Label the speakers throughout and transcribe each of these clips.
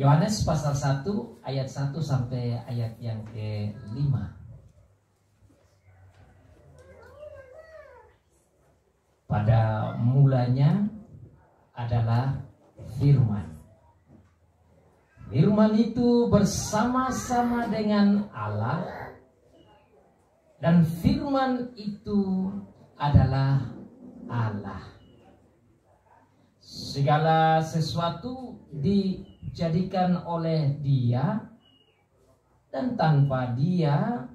Speaker 1: Yohanes pasal 1 ayat 1 sampai ayat yang ke-5. Pada mulanya adalah firman. Firman itu bersama-sama dengan Allah, dan firman itu adalah Allah. Segala sesuatu dijadikan oleh Dia, dan tanpa Dia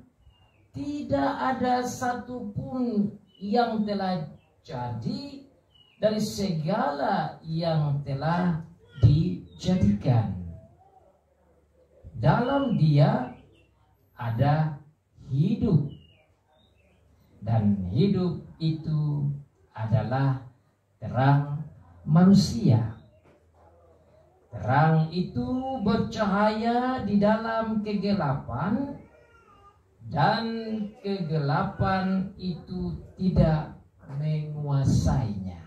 Speaker 1: tidak ada satupun yang telah jadi dari segala yang telah dijadikan. Dalam Dia ada hidup, dan hidup itu adalah terang manusia. Terang itu bercahaya di dalam kegelapan, dan kegelapan itu tidak menguasainya.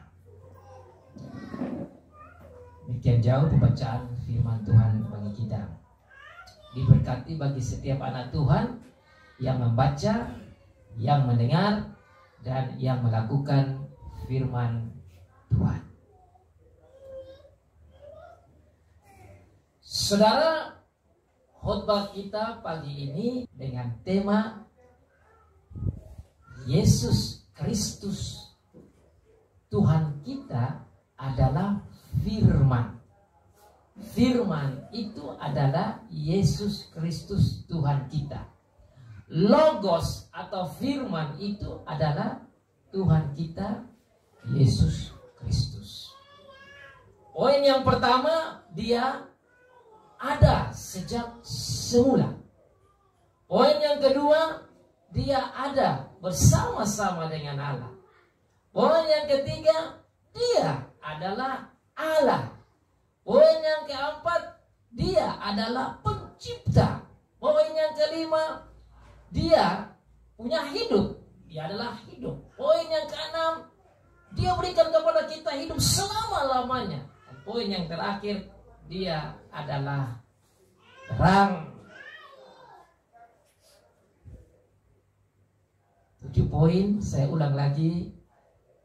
Speaker 1: Demikian jauh pembacaan firman Tuhan bagi kita. Diberkati bagi setiap anak Tuhan yang membaca, yang mendengar, dan yang melakukan firman Tuhan. Saudara, khotbah kita pagi ini dengan tema Yesus Kristus Tuhan kita adalah firman. Firman itu adalah Yesus Kristus Tuhan kita. Logos atau firman itu adalah Tuhan kita, Yesus Kristus. Poin yang pertama, Dia ada sejak semula. Poin yang kedua, Dia ada bersama-sama dengan Allah. Poin yang ketiga, Dia adalah Allah. Poin yang keempat, Dia adalah pencipta. Poin yang kelima, Dia punya hidup. Dia adalah hidup. Poin yang keenam, Dia berikan kepada kita hidup selama-lamanya. Dan poin yang terakhir, Dia adalah terang. 7 poin, saya ulang lagi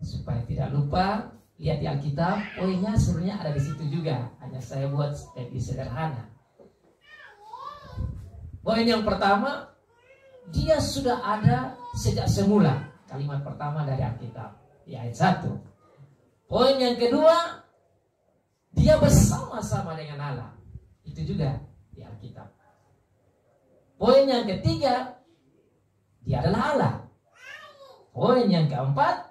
Speaker 1: supaya tidak lupa. Lihat di Alkitab, poinnya sebenarnya ada di situ juga. Hanya saya buat lebih sederhana. Poin yang pertama, Dia sudah ada sejak semula. Kalimat pertama dari Alkitab di ayat 1. Poin yang kedua, Dia bersama-sama dengan Allah. Itu juga di Alkitab. Poin yang ketiga, Dia adalah Allah. Poin yang keempat,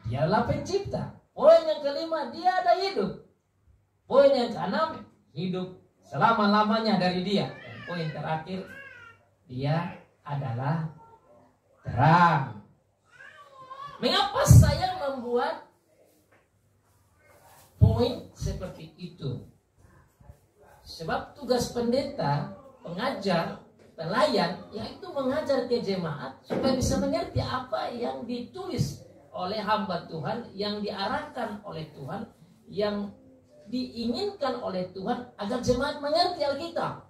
Speaker 1: Dia adalah pencipta. Poin yang kelima, Dia ada hidup. Poin yang keenam, hidup selama-lamanya dari Dia. Dan poin terakhir, Dia adalah terang. Mengapa saya membuat poin seperti itu? Sebab tugas pendeta, pengajar, pelayan, yaitu mengajar ke jemaat supaya bisa mengerti apa yang ditulis oleh hamba Tuhan, yang diarahkan oleh Tuhan, yang diinginkan oleh Tuhan agar jemaat mengerti Alkitab.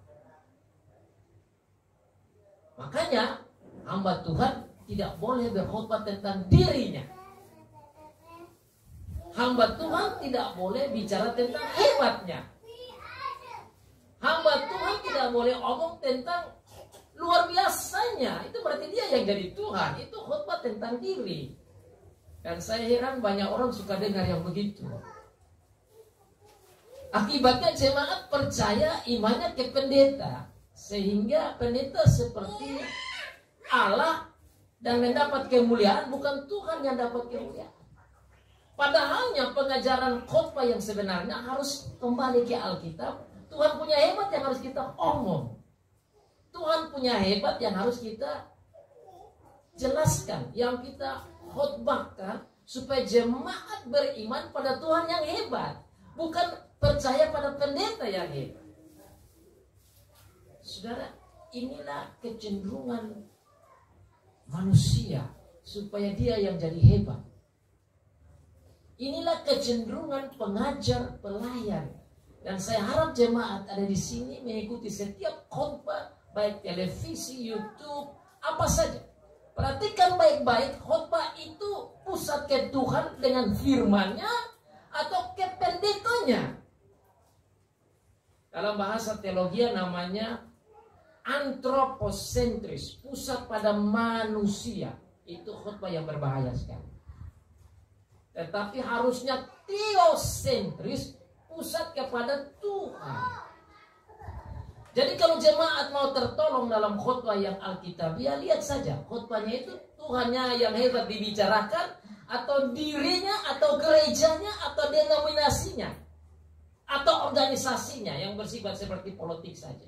Speaker 1: Makanya hamba Tuhan tidak boleh berkhotbah tentang dirinya. Hamba Tuhan tidak boleh bicara tentang hebatnya. Hamba Tuhan tidak boleh omong tentang luar biasanya. Itu berarti dia yang jadi Tuhan. Itu khotbah tentang diri. Dan saya heran banyak orang suka dengar yang begitu. Akibatnya jemaat percaya imannya ke pendeta, sehingga pendeta seperti Allah dan mendapat kemuliaan, bukan Tuhan yang dapat kemuliaan. Padahalnya pengajaran khotbah yang sebenarnya harus kembali ke Alkitab. Tuhan punya hebat yang harus kita omong. Tuhan punya hebat yang harus kita jelaskan, yang kita khotbahkan, supaya jemaat beriman pada Tuhan yang hebat, bukan percaya pada pendeta yang hebat. Saudara, inilah kecenderungan manusia supaya dia yang jadi hebat. Inilah kecenderungan pengajar, pelayan, Dan saya harap jemaat ada di sini mengikuti setiap khotbah, baik televisi, YouTube, apa saja. Perhatikan baik-baik, khotbah itu pusat ke Tuhan dengan firman-Nya atau ke pendetanya. Dalam bahasa teologi namanya antroposentris, pusat pada manusia. Itu khotbah yang berbahaya sekali. Tetapi harusnya teosentris, pusat kepada Tuhan. Jadi kalau jemaat mau tertolong dalam khotbah yang alkitabiah, lihat saja khotbahnya itu Tuhannya yang hebat dibicarakan, atau dirinya, atau gerejanya, atau denominasinya, atau organisasinya yang bersifat seperti politik saja.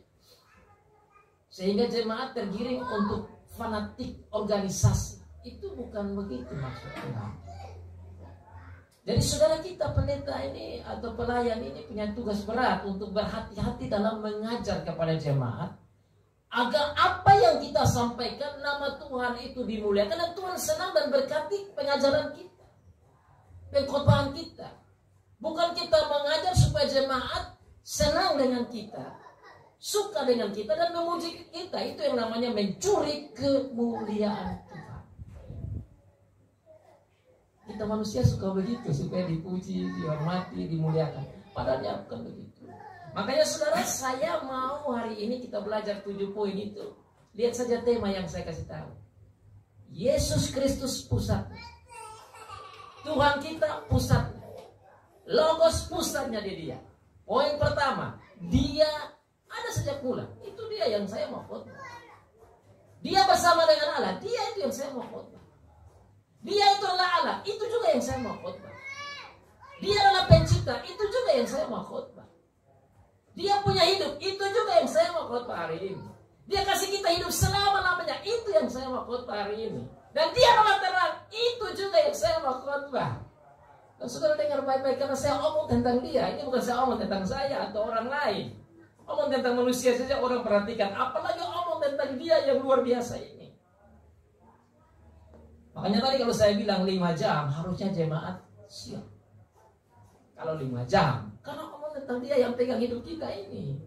Speaker 1: Sehingga jemaat tergiring untuk fanatik organisasi. Itu bukan begitu maksudnya. Jadi saudara kita pendeta ini atau pelayan ini punya tugas berat untuk berhati-hati dalam mengajar kepada jemaat, agar apa yang kita sampaikan nama Tuhan itu dimuliakan dan Tuhan senang dan berkati pengajaran kita, pengkhotbahan kita. Bukan kita mengajar supaya jemaat senang dengan kita, suka dengan kita dan memuji kita. Itu yang namanya mencuri kemuliaan Tuhan. Kita manusia suka begitu, supaya dipuji, dihormati, dimuliakan. Padahal bukan begitu. Makanya saudara, saya mau hari ini kita belajar 7 poin itu. Lihat saja tema yang saya kasih tahu. Yesus Kristus pusatnya. Tuhan kita pusatnya. Logos pusatnya di Dia. Poin pertama, Dia ada sejak mula. Itu Dia yang saya mau khotbah. Dia bersama dengan Allah. Dia itu yang saya mau khotbah. Dia itu adalah Allah, itu juga yang saya mau khotbah. Dia adalah pencipta, itu juga yang saya mau khotbah. Dia punya hidup, itu juga yang saya mau khotbah hari ini. Dia kasih kita hidup selama-lamanya, itu yang saya mau khotbah hari ini. Dan Dia adalah terang, itu juga yang saya mau khotbah. Dan saudara dengar baik-baik, karena saya omong tentang Dia. Ini bukan saya omong tentang saya atau orang lain. Omong tentang manusia saja orang perhatikan, apalagi omong tentang Dia yang luar biasa ini. Makanya tadi kalau saya bilang 5 jam, harusnya jemaat siap. Kalau 5 jam, karena ngomong tentang Dia yang pegang hidup kita ini.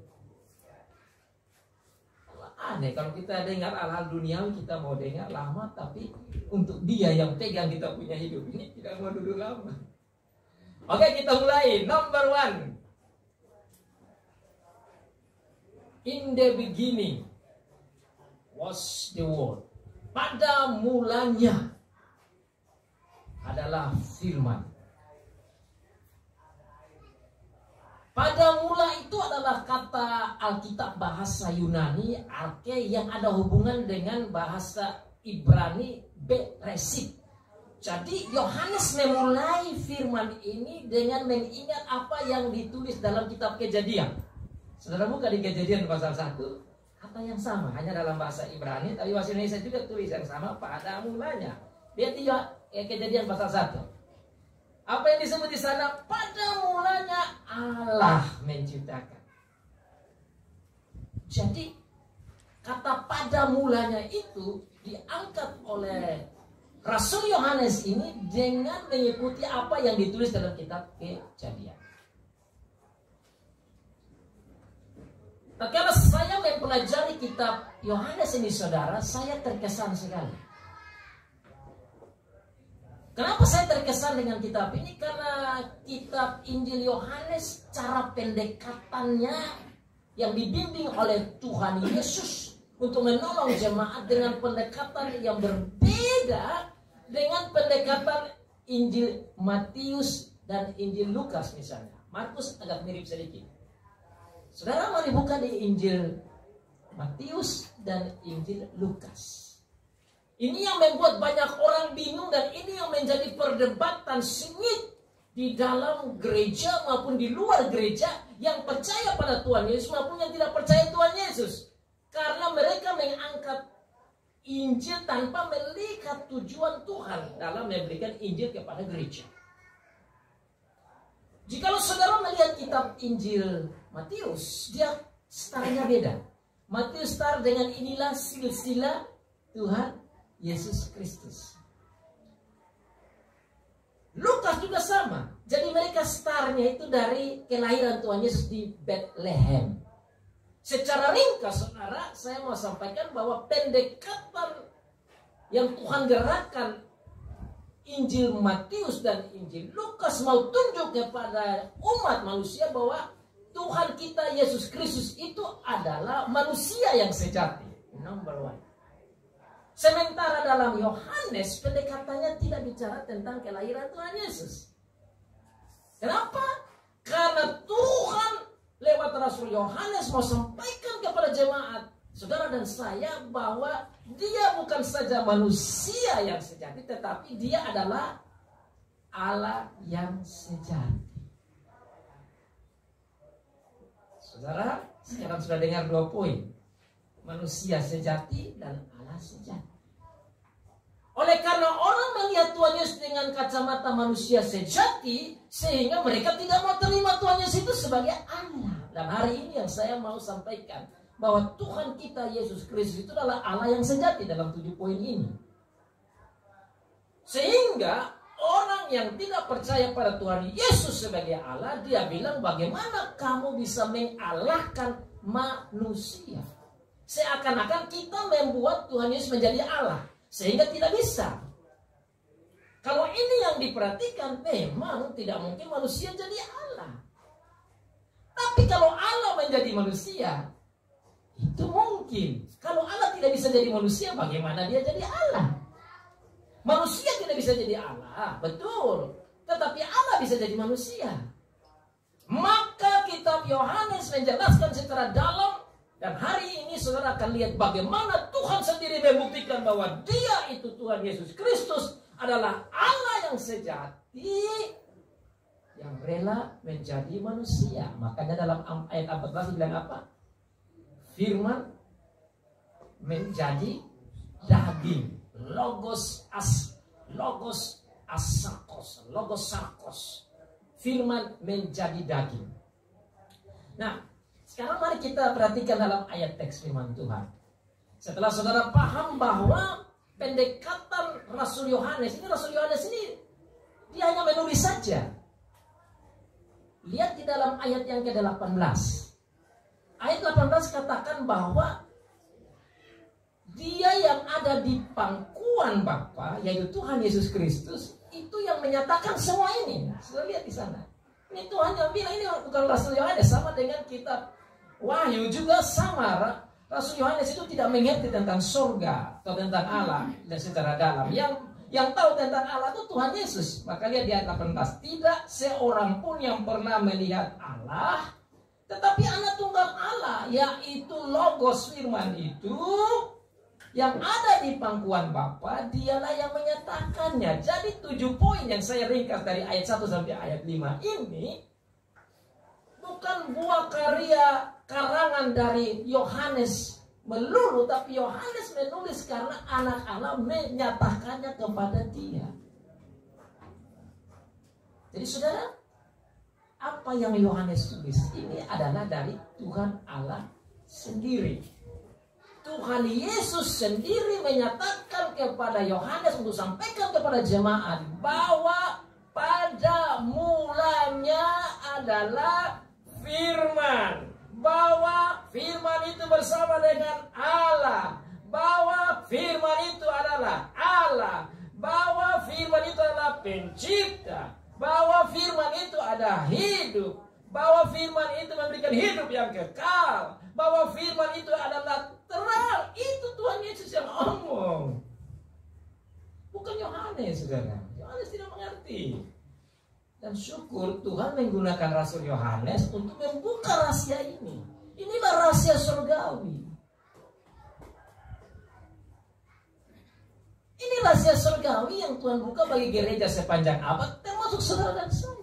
Speaker 1: Aneh kalau kita dengar hal-hal duniawi, kita mau dengar lama, tapi untuk Dia yang pegang kita punya hidup ini tidak mau duduk lama. Oke, kita mulai. Number 1. In the beginning was the word. Pada mulanya adalah firman. Pada mula itu adalah kata Alkitab bahasa Yunani arke yang ada hubungan dengan bahasa Ibrani beresit. Jadi Yohanes memulai firman ini dengan mengingat apa yang ditulis dalam kitab Kejadian. Saudara buka di Kejadian pasal 1, kata yang sama, hanya dalam bahasa Ibrani, tapi bahasa Indonesia juga tulis yang sama, pada mulanya. Lihat Kejadian pasal 1. Apa yang disebut di sana? Pada mulanya Allah menciptakan. Jadi kata pada mulanya itu diangkat oleh Rasul Yohanes ini dengan mengikuti apa yang ditulis dalam kitab Kejadian. Tatkala saya mempelajari kitab Yohanes ini saudara, saya terkesan sekali. Kenapa saya terkesan dengan kitab ini? Karena kitab Injil Yohanes, cara pendekatannya yang dibimbing oleh Tuhan Yesus untuk menolong jemaat dengan pendekatan yang berbeda dengan pendekatan Injil Matius dan Injil Lukas misalnya. Markus agak mirip sedikit. Saudara mari buka di Injil Matius dan Injil Lukas. Ini yang membuat banyak orang bingung dan ini yang menjadi perdebatan sengit di dalam gereja maupun di luar gereja yang percaya pada Tuhan Yesus maupun yang tidak percaya Tuhan Yesus. Karena mereka mengangkat Injil tanpa melihat tujuan Tuhan dalam memberikan Injil kepada gereja. Jikalau saudara melihat kitab Injil Matius, dia startnya beda. Matius start dengan inilah silsilah Tuhan Yesus Kristus. Lukas juga sama. Jadi mereka startnya itu dari kelahiran Tuhan Yesus di Bethlehem. Secara ringkas, saudara, saya mau sampaikan bahwa pendekatan yang Tuhan gerakan Injil Matius dan Injil Lukas mau tunjuk kepada umat manusia bahwa Tuhan kita Yesus Kristus itu adalah manusia yang sejati. Number one. Sementara dalam Yohanes pendekatannya tidak bicara tentang kelahiran Tuhan Yesus. Kenapa? Karena Tuhan lewat Rasul Yohanes mau sampaikan kepada jemaat, saudara dan saya, bahwa dia bukan saja manusia yang sejati, tetapi dia adalah Allah yang sejati. Saudara, sekarang sudah dengar 2 poin. Manusia sejati dan Allah sejati. Oleh karena orang melihat Tuhan Yesus dengan kacamata manusia sejati, sehingga mereka tidak mau terima Tuhan Yesus itu sebagai Allah. Dan hari ini yang saya mau sampaikan, bahwa Tuhan kita Yesus Kristus itu adalah Allah yang sejati dalam 7 poin ini. Sehingga orang yang tidak percaya pada Tuhan Yesus sebagai Allah, dia bilang, bagaimana kamu bisa mengalahkan manusia? Seakan-akan kita membuat Tuhan Yesus menjadi Allah, sehingga tidak bisa. Kalau ini yang diperhatikan, memang tidak mungkin manusia jadi Allah. Tapi kalau Allah menjadi manusia, itu mungkin. Kalau Allah tidak bisa jadi manusia, bagaimana dia jadi Allah? Manusia tidak bisa jadi Allah, betul. Tetapi Allah bisa jadi manusia. Maka kitab Yohanes menjelaskan secara dalam. Dan hari ini saudara akan lihat bagaimana Tuhan sendiri membuktikan bahwa dia itu Tuhan Yesus Kristus adalah Allah yang sejati, yang rela menjadi manusia. Makanya dalam ayat 14 bilang apa? Firman menjadi daging. Logos sarkos. Firman menjadi daging. Nah, sekarang mari kita perhatikan dalam ayat teks firman Tuhan. Setelah saudara paham bahwa pendekatan Rasul Yohanes ini dia hanya menulis saja. Lihat di dalam ayat yang ke-18. Ayat 18 katakan bahwa dia yang ada di pangkuan Bapa, yaitu Tuhan Yesus Kristus, itu yang menyatakan semua ini. Sudah lihat di sana. Ini Tuhan yang bilang, ini bukan Rasul Yohanes, sama dengan kitab Wahyu juga sama. Rasul Yohanes itu tidak mengerti tentang surga atau tentang Allah dan secara dalam. Yang tahu tentang Allah itu Tuhan Yesus. Maka lihat di ayat 18, tidak seorang pun yang pernah melihat Allah, tetapi anak tunggal Allah, yaitu Logos firman itu, yang ada di pangkuan Bapa, dialah yang menyatakannya. Jadi 7 poin yang saya ringkas dari ayat 1 sampai ayat 5 ini bukan buah karya karangan dari Yohanes melulu, tapi Yohanes menulis karena anak Allah menyatakannya kepada dia. Jadi saudara, apa yang Yohanes tulis ini adalah dari Tuhan Allah sendiri. Tuhan Yesus sendiri menyatakan kepada Yohanes untuk sampaikan kepada jemaat bahwa pada mulanya adalah firman, bahwa firman itu bersama dengan Allah, bahwa firman itu adalah Allah, bahwa firman itu adalah pencipta, bahwa firman itu ada hidup, bahwa firman itu memberikan hidup yang kekal, bahwa firman itu adalah terang. Itu Tuhan Yesus yang ngomong, bukan Yohanes, saudara. Yohanes tidak mengerti. Dan syukur Tuhan menggunakan Rasul Yohanes untuk membuka rahasia ini. Inilah rahasia surgawi. Ini rahasia surgawi yang Tuhan buka bagi gereja sepanjang abad, termasuk saudara dan saya.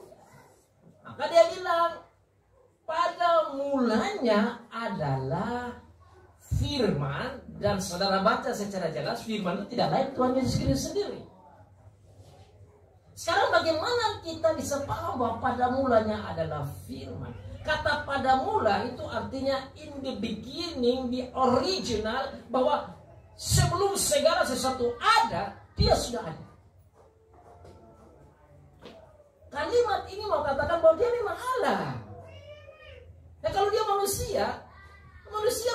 Speaker 1: Maka dia bilang, pada mulanya adalah firman. Dan saudara baca secara jelas, firman itu tidak lain Tuhan Yesus Kristus sendiri. Sekarang bagaimana kita bisa paham bahwa pada mulanya adalah firman? Kata pada mula itu artinya in the beginning, the original, bahwa sebelum segala sesuatu ada, dia sudah ada. kalimat ini mau katakan bahwa dia memang Allah. Nah kalau dia manusia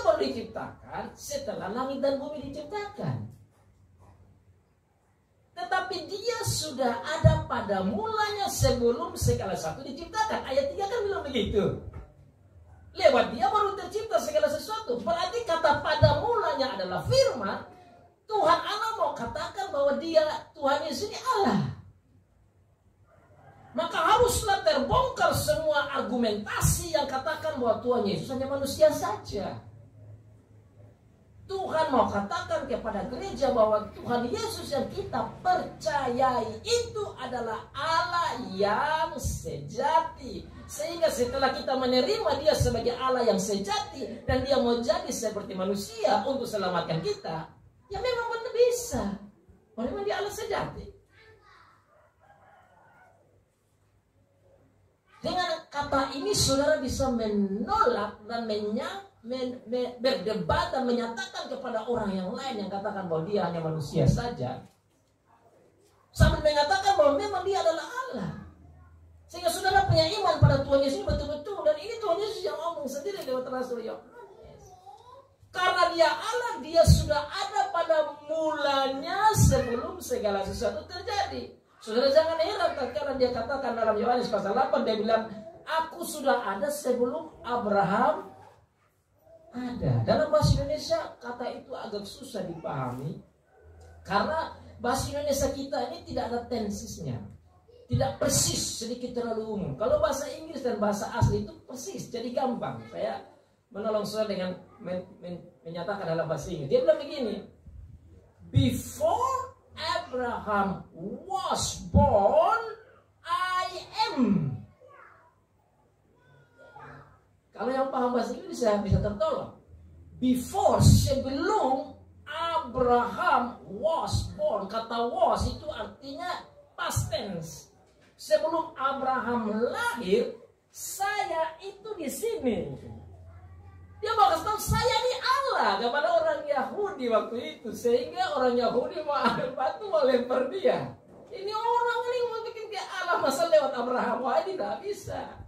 Speaker 1: baru diciptakan setelah langit dan bumi diciptakan. Tetapi dia sudah ada pada mulanya sebelum segala sesuatu diciptakan. Ayat 3 kan bilang begitu. Lewat dia baru tercipta segala sesuatu. Berarti kata pada mulanya adalah firman. Tuhan Allah mau katakan bahwa dia, Tuhan Yesus ini Allah. Maka haruslah terbongkar semua argumentasi yang katakan bahwa Tuhan Yesus hanya manusia saja. Tuhan mau katakan kepada gereja bahwa Tuhan Yesus yang kita percayai itu adalah Allah yang sejati. Sehingga setelah kita menerima dia sebagai Allah yang sejati dan dia mau jadi seperti manusia untuk selamatkan kita, ya memang benar bisa. Memang dia Allah sejati. Dengan kata ini saudara bisa menolak dan berdebat dan menyatakan kepada orang yang lain yang katakan bahwa dia hanya manusia saja, sambil mengatakan bahwa memang dia adalah Allah. Sehingga saudara punya iman pada Tuhan Yesus betul-betul. Dan ini Tuhan Yesus yang ngomong sendiri lewat Rasul Yohanes. Karena dia Allah, dia sudah ada pada mulanya sebelum segala sesuatu terjadi. Saudara jangan heran karena dia katakan dalam Yohanes pasal 8, dia bilang, aku sudah ada sebelum Abraham ada. Dalam bahasa Indonesia kata itu agak susah dipahami. Karena bahasa Indonesia kita ini tidak ada tensisnya. Tidak persis, sedikit terlalu umum. Kalau bahasa Inggris dan bahasa asli itu persis, jadi gampang. Saya menolong saudara dengan menyatakan dalam bahasa Inggris. Dia bilang begini, before Abraham was born, I am. Kalau yang paham bahasa Inggris bisa tertolong. Before, sebelum Abraham was born. Kata was itu artinya past tense. Sebelum Abraham lahir, saya itu di sini. Dia mau kasih tahu saya ini Allah kepada orang Yahudi waktu itu, sehingga orang Yahudi mau ambil batu mau lempar dia. Ini orang ini mau bikin dia Allah masa lewat Abraham, wah ini tidak bisa.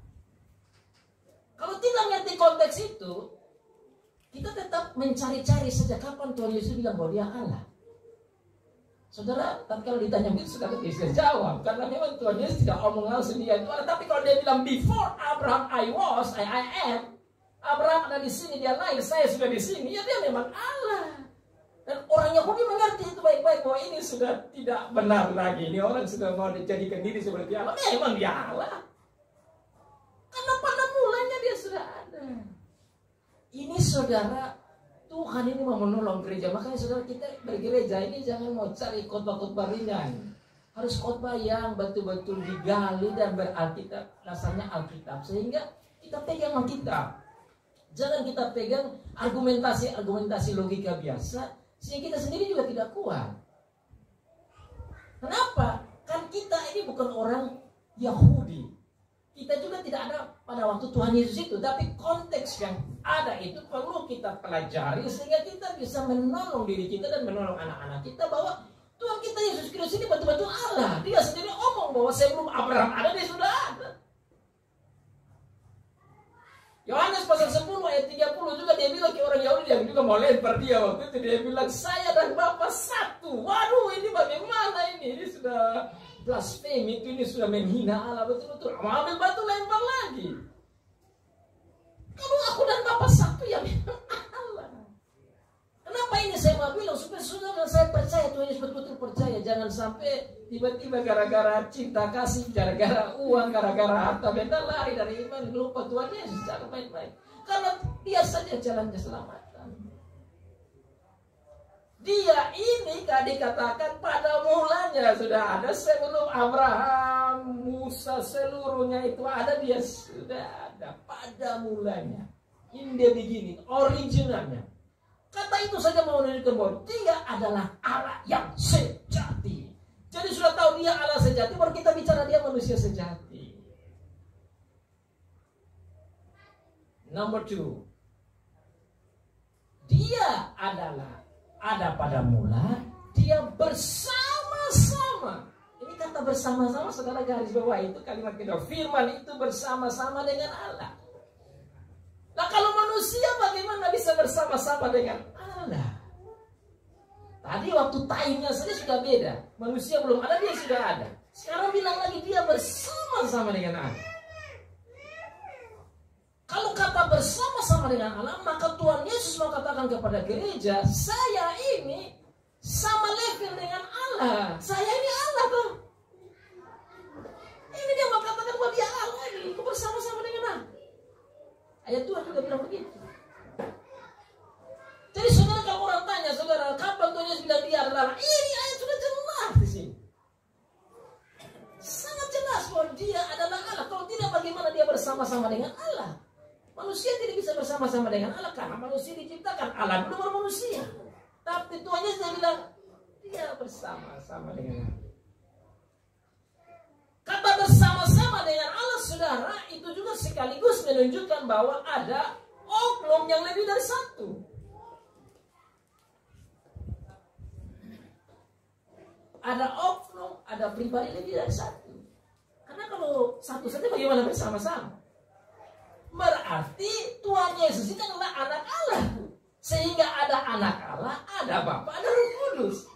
Speaker 1: Kalau tidak ngerti konteks itu, kita tetap mencari-cari sejak kapan Tuhan Yesus bilang bahwa dia Allah. Saudara, tapi kalau ditanya begitu sudah bisa jawab, karena memang Tuhan Yesus tidak omong langsung dia itu Allah. Tapi kalau dia bilang before Abraham I was, I am. Abraham ada di sini, dia lahir, saya sudah di sini, ya dia memang Allah. Dan orang Yahudi mengerti itu baik-baik bahwa ini sudah tidak benar lagi. Ini orang sudah mau dijadikan diri seperti Allah. Memang dia Allah. Karena pada mulanya dia sudah ada. Ini saudara, Tuhan ini mau menolong gereja. Makanya saudara kita bergereja ini jangan mau cari khotbah-khotbah ringan. Harus khotbah yang betul-betul digali dan beralkitab, dasarnya Alkitab. Sehingga kita pegang Alkitab. Jangan kita pegang argumentasi logika biasa, sehingga kita sendiri juga tidak kuat. Kenapa? Kan kita ini bukan orang Yahudi. Kita juga tidak ada pada waktu Tuhan Yesus itu. Tapi konteks yang ada itu perlu kita pelajari, sehingga kita bisa menolong diri kita dan menolong anak-anak kita bahwa Tuhan kita Yesus Kristus ini betul-betul Allah. Dia sendiri omong bahwa sebelum Abraham ada, dia sudah ada. Yohanes pasal 10 ayat 30 juga dia bilang ke orang Yahudi yang juga mau lempar dia waktu itu. Dia bilang saya dan Bapa satu. Waduh, ini bagaimana ini? Ini sudah blasfemi, ini sudah menghina Allah betul-betul. Mau ambil batu lempar lagi. Kalau aku dan Bapa satu ya memang Allah. Kenapa ini saya mau bilang supaya saudara saya percaya Tuhan Yesus betul-betul percaya. Jangan sampai tiba-tiba gara-gara cinta kasih, gara-gara uang, gara-gara harta benda lari dari iman, lupa Tuhan Yesus secara baik-baik. Karena dia saja jalan keselamatan. Dia ini kan dikatakan pada mulanya sudah ada sebelum Abraham, Musa seluruhnya itu ada, dia sudah ada pada mulanya. Ini dia begini, originalnya. Kata itu saja mau menunjukkan bahwa dia adalah Allah yang sejati. Jadi sudah tahu dia Allah sejati, baru kita bicara dia manusia sejati. Number 2. Dia adalah ada pada mula, dia bersama-sama. Ini kan kata bersama-sama, saudara garis bawah itu kalimat kedua. Firman itu bersama-sama dengan Allah. Nah kalau manusia bagaimana bisa bersama-sama dengan Allah? Tadi waktu time-nya saja sudah beda. Manusia belum ada, dia sudah ada. Sekarang bilang lagi dia bersama-sama dengan Allah. Kalau kata bersama-sama dengan Allah, maka Tuhan Yesus mau katakan kepada gereja, saya ini sama level dengan Allah. Saya ini Allah tuh. Ini dia mau katakan bahwa dia Allah ini bersama-sama dengan Allah. Ayat Tuhan juga bilang begitu. Jadi saudara, kalau orang tanya saudara, kapan Tuhan Yesus bilang dia adalah Allah? Ini ayat sudah jelas di sini. Sangat jelas bahwa dia adalah Allah. Kalau tidak, bagaimana dia bersama-sama dengan Allah? Manusia tidak bisa bersama-sama dengan Allah karena manusia diciptakan. Allah dulu baru manusia. Tapi Tuhan Yesus bilang dia bersama-sama dengan Allah. Kata bersama-sama dengan Allah, saudara, itu juga sekaligus menunjukkan bahwa ada oknum yang lebih dari satu. Ada oknum, ada pribadi lebih dari satu. Karena kalau satu saja bagaimana bersama-sama? Berarti Tuhan Yesus itu adalah anak Allah. Sehingga ada anak Allah, ada Bapa, ada Roh Kudus.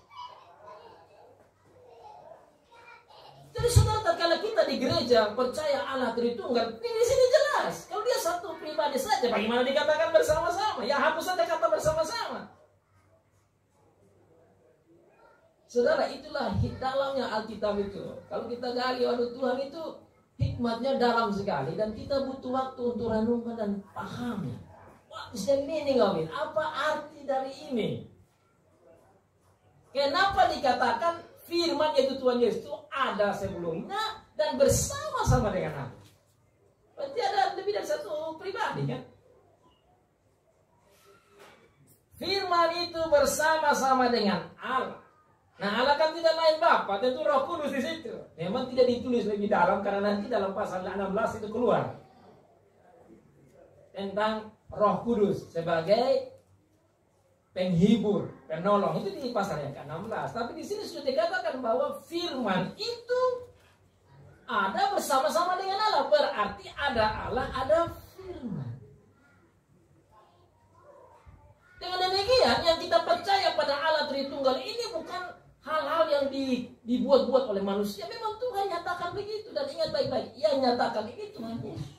Speaker 1: Jadi saudara, tatkala kita di gereja percaya Allah Tritunggal, ini di sini jelas. Kalau dia satu pribadi saja, bagaimana dikatakan bersama-sama? Ya hapus saja kata bersama-sama. Saudara, itulah dalamnya Alkitab itu. Kalau kita gali, waduh Tuhan itu hikmatnya dalam sekali. Dan kita butuh waktu untuk renungkan dan pahami. What is the meaning of it? Apa arti dari ini? Kenapa dikatakan firman yaitu Tuhan Yesus itu ada sebelumnya dan bersama-sama dengan Allah? Berarti ada lebih dari satu pribadi kan? Firman itu bersama-sama dengan Allah. Nah, Allah kan tidak lain Bapa, tentu Roh Kudus di situ. Memang tidak ditulis lebih dalam karena nanti dalam pasal 16 itu keluar tentang Roh Kudus sebagai penghibur, penolong. Itu di pasal yang ke-16. Tapi di sini sudah dikatakan bahwa firman itu ada bersama-sama dengan Allah. Berarti ada Allah, ada firman. Dengan demikian, yang kita percaya pada Allah Tritunggal ini bukan hal-hal yang dibuat-buat oleh manusia. Memang Tuhan nyatakan begitu. Dan ingat baik-baik, yang nyatakan ini Tuhan Yesus,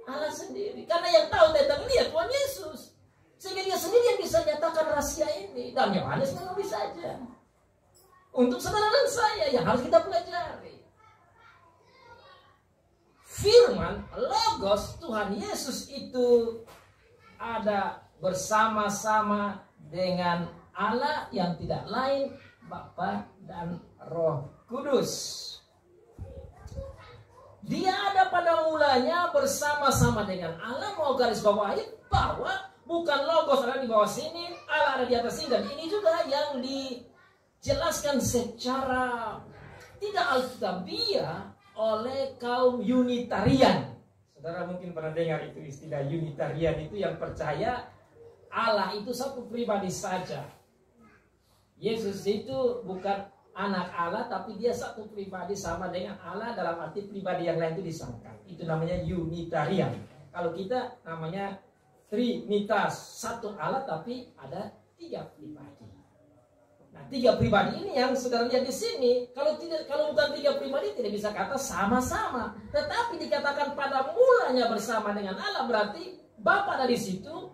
Speaker 1: Allah sendiri. Karena yang tahu tentang ini ya Tuhan Yesus. Sehingga dia sendiri yang bisa nyatakan rahasia ini. Dan Yohanes menulis saja. Untuk saudara dan saya yang harus kita pelajari. Firman, Logos, Tuhan Yesus itu ada bersama-sama dengan Allah yang tidak lain Bapa dan Roh Kudus. Dia ada pada mulanya bersama-sama dengan Allah. Mau garis bawahi bahwa bukan Logos ada di bawah sini, Allah ada di atas sini. Dan ini juga yang dijelaskan secara tidak alkitabiah oleh kaum Unitarian. Saudara mungkin pernah dengar itu istilah Unitarian, itu yang percaya Allah itu satu pribadi saja. Yesus itu bukan anak Allah, tapi dia satu pribadi sama dengan Allah, dalam arti pribadi yang lain itu disamakan. Itu namanya Unitarian. Kalau kita namanya Trinitas, satu Allah tapi ada tiga pribadi. Nah, tiga pribadi ini yang saudara lihat di sini. Kalau bukan tiga pribadi tidak bisa kata sama-sama. Tetapi dikatakan pada mulanya bersama dengan Allah, berarti Bapa ada di situ,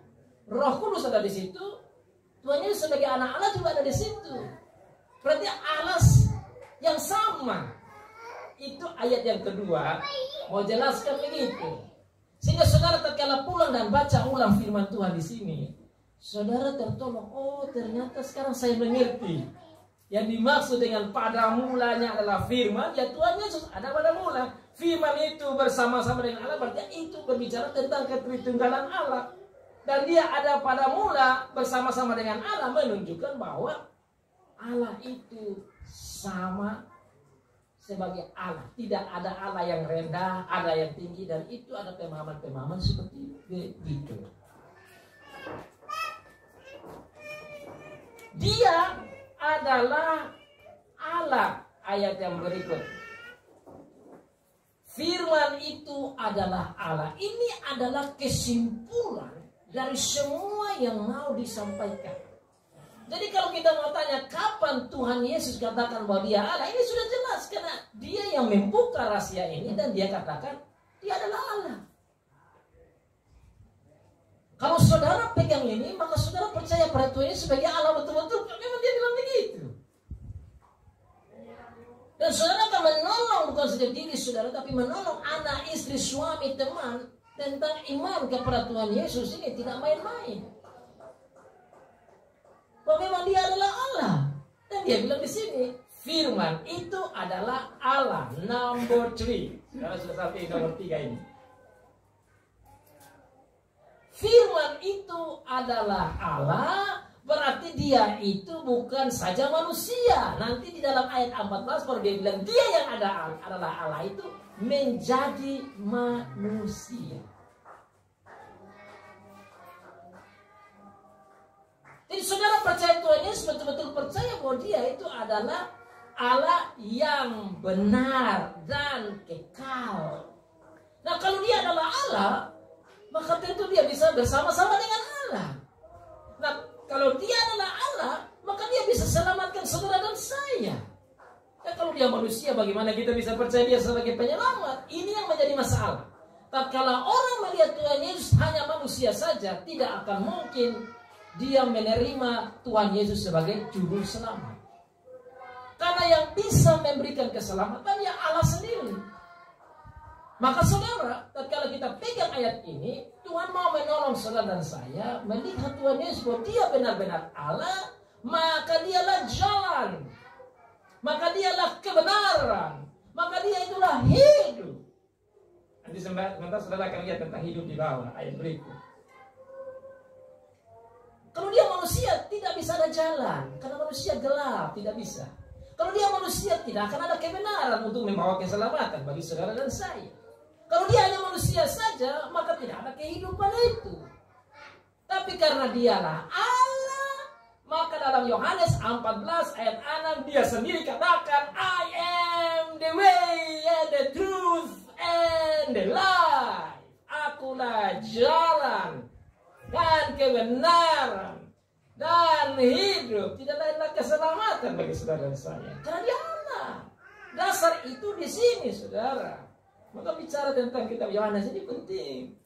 Speaker 1: Roh Kudus ada di situ, Tuhan Yesus sebagai anak Allah juga ada di situ. Berarti Allah yang sama. Itu ayat yang kedua mau jelaskan begitu. Sehingga saudara tatkala pulang dan baca ulang firman Tuhan di sini, saudara tertolong. Oh, ternyata sekarang saya mengerti. Yang dimaksud dengan pada mulanya adalah firman, ya Tuhan Yesus ada pada mula. Firman itu bersama-sama dengan Allah, berarti itu berbicara tentang ketritunggalan Allah. Dan dia ada pada mula bersama-sama dengan Allah, menunjukkan bahwa Allah itu sama sebagai Allah. Tidak ada Allah yang rendah, ada yang tinggi. Dan itu ada pemahaman-pemahaman seperti begitu. Dia adalah Allah, ayat yang berikut. Firman itu adalah Allah. Ini adalah kesimpulan dari semua yang mau disampaikan. Jadi kalau kita mau tanya kapan Tuhan Yesus katakan bahwa dia Allah, ini sudah jelas karena dia yang membuka rahasia ini dan dia katakan dia adalah Allah. Kalau saudara pegang ini, maka saudara percaya pada Tuhan Yesus sebagai Allah betul-betul. Memang dia bilang begitu. Dan saudara akan menolong bukan saja diri saudara, tapi menolong anak, istri, suami, teman tentang iman kepada Tuhan Yesus ini tidak main-main. Bahwa memang dia adalah Allah. Dan dia bilang di sini, firman itu adalah Allah. Number 3. Saudara sudah sampai nomor 3 ini. Firman itu adalah Allah, berarti dia itu bukan saja manusia. Nanti di dalam ayat 14 baru dia bilang dia yang adalah Allah itu menjadi manusia. Jadi saudara percaya Tuhan Yesus, betul-betul percaya bahwa dia itu adalah Allah yang benar dan kekal. Nah kalau dia adalah Allah, maka tentu dia bisa bersama-sama dengan Allah. Nah kalau dia adalah Allah, maka dia bisa selamatkan saudara dan saya. Dan kalau dia manusia, bagaimana kita bisa percaya dia sebagai penyelamat? Ini yang menjadi masalah. Tapi kalau orang melihat Tuhan Yesus hanya manusia saja, tidak akan mungkin dia menerima Tuhan Yesus sebagai juru selamat. Karena yang bisa memberikan keselamatan ya Allah sendiri. Maka saudara, tatkala kita pegang ayat ini, Tuhan mau menolong saudara dan saya melihat Tuhan Yesus bahwa dia benar-benar Allah, maka dialah jalan, maka dialah kebenaran, maka dia itulah hidup. Nanti sebentar saudara akan lihat tentang hidup di bawah ayat berikut. Kalau dia manusia tidak bisa ada jalan, karena manusia gelap, tidak bisa. Kalau dia manusia tidak akan ada kebenaran untuk membawa keselamatan bagi saudara dan saya. Kalau dia hanya manusia saja, maka tidak ada kehidupan itu. Tapi karena dialah Allah, maka dalam Yohanes 14 ayat 6 dia sendiri katakan, I am the way and the truth and the life. Akulah jalan dan kebenaran dan hidup. Tidak ada keselamatan bagi saudara dan saya. Karena dia Allah. Dasar itu di sini saudara. Maka bicara tentang kitab Yohanes ini penting.